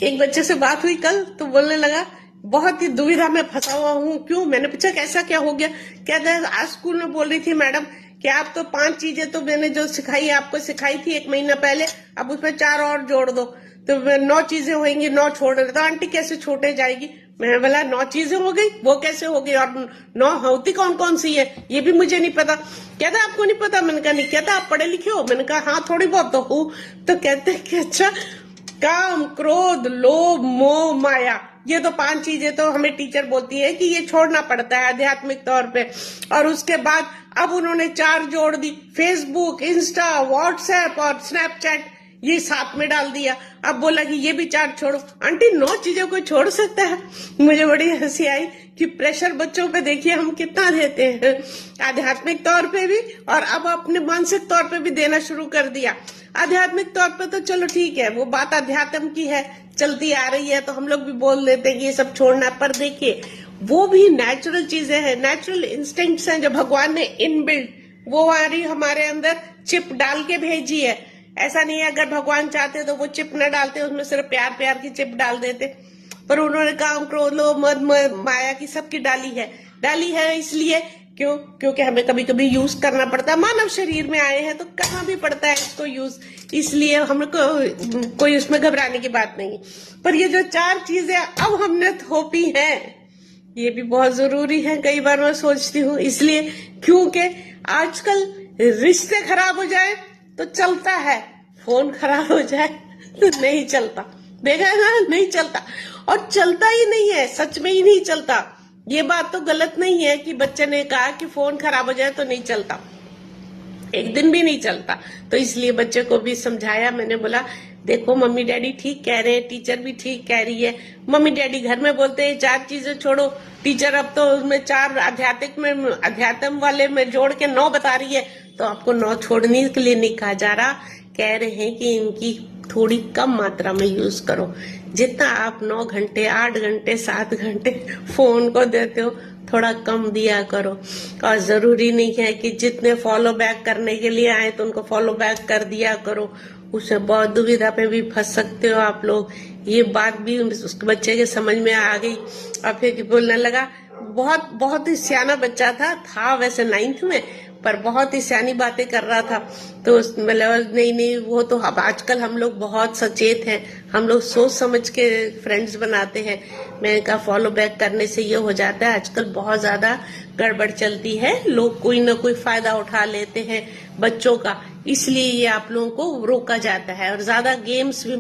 एक बच्चे से बात हुई कल, तो बोलने लगा बहुत ही दुविधा में फंसा हुआ हूँ। क्यों? मैंने पूछा कैसा क्या हो गया? कहता है आज स्कूल में बोल रही थी मैडम कि आप तो 5 चीजें तो मैंने जो सिखाई आपको सिखाई थी 1 महीना पहले, अब उसमें 4 और जोड़ दो तो 9 चीजें होंगी, 9 छोड़ रहे। तो आंटी कैसे छोड़े जाएगी? मैं बोला 9 चीजें हो गई, वो कैसे हो गई? और 9 होती कौन कौन सी है ये भी मुझे नहीं पता। कहता आपको नहीं पता? मैंने कहा नहीं। कहता आप पढ़े लिखे हो? मैंने कहा हाँ थोड़ी बहुत तो हूँ। तो कहते कि अच्छा, काम, क्रोध, लोभ, मोह, माया, ये तो 5 चीजें तो हमें टीचर बोलती है कि ये छोड़ना पड़ता है आध्यात्मिक तौर पे। और उसके बाद अब उन्होंने 4 जोड़ दी, फेसबुक, इंस्टा, व्हाट्सएप और स्नैपचैट, ये साथ में डाल दिया। अब बोला कि ये भी 4 छोड़ो। आंटी 9 चीजों को छोड़ सकता है? मुझे बड़ी हंसी आई कि प्रेशर बच्चों पे देखिए हम कितना देते हैं, आध्यात्मिक तौर पे भी और अब अपने मानसिक तौर पे भी देना शुरू कर दिया। आध्यात्मिक तौर पे तो चलो ठीक है, वो बात अध्यात्म की है, चलती आ रही है, तो हम लोग भी बोल देते हैं कि ये सब छोड़ना। पर देखिए वो भी नेचुरल चीजें हैं, नेचुरल इंस्टिंक्ट्स हैं जो भगवान ने इनबिल्ट, वो हमारे अंदर चिप डाल के भेजी है। ऐसा नहीं है अगर भगवान चाहते तो वो चिप न डालते, उसमें सिर्फ प्यार प्यार की चिप डाल देते। पर उन्होंने काम, क्रोध, लोभ, मद, माया की सबकी डाली है इसलिए क्यों? क्योंकि हमें कभी कभी यूज करना पड़ता है। मानव शरीर में आए हैं तो करना भी पड़ता है इसको यूज, इसलिए हमको कोई उसमें घबराने की बात नहीं। पर ये जो 4 चीजें अब हमने थोपी हैं, ये भी बहुत जरूरी है, कई बार मैं सोचती हूँ। इसलिए क्योंकि आजकल रिश्ते खराब हो जाए तो चलता है, फोन खराब हो जाए तो नहीं चलता। देखा है ना, नहीं चलता। और चलता ही नहीं है, सच में ही नहीं चलता। ये बात तो गलत नहीं है कि बच्चे ने कहा कि फोन खराब हो जाए तो नहीं चलता, एक दिन भी नहीं चलता। तो इसलिए बच्चे को भी समझाया, मैंने बोला देखो मम्मी डैडी ठीक कह रहे हैं, टीचर भी ठीक कह रही है। मम्मी डैडी घर में बोलते हैं 4 चीजें छोड़ो, टीचर अब तो उसमें 4 अध्यात्म वाले में जोड़ के 9 बता रही है, तो आपको 9 छोड़ने के लिए नहीं कहा जा रहा, कह रहे हैं कि इनकी थोड़ी कम मात्रा में यूज करो। जितना आप 9 घंटे, 8 घंटे, 7 घंटे फोन को देते हो, थोड़ा कम दिया करो। और जरूरी नहीं है कि जितने फॉलो बैक करने के लिए आए तो उनको फॉलो बैक कर दिया करो, उससे बहुत दुविधा पे भी फंस सकते हो आप लोग। ये बात भी उस बच्चे के समझ में आ गई। और फिर बोलने लगा, बहुत ही सियाना बच्चा था वैसे 9th में, पर बहुत ही सियानी बातें कर रहा था। तो मतलब नहीं वो तो अब आजकल हम लोग बहुत सचेत हैं, हम लोग सोच समझ के फ्रेंड्स बनाते हैं। मैंने कहा फॉलो बैक करने से ये हो जाता है, आजकल बहुत ज्यादा गड़बड़ चलती है, लोग कोई ना कोई फायदा उठा लेते हैं बच्चों का, इसलिए ये आप लोगों को रोका जाता है। और ज्यादा गेम्स भी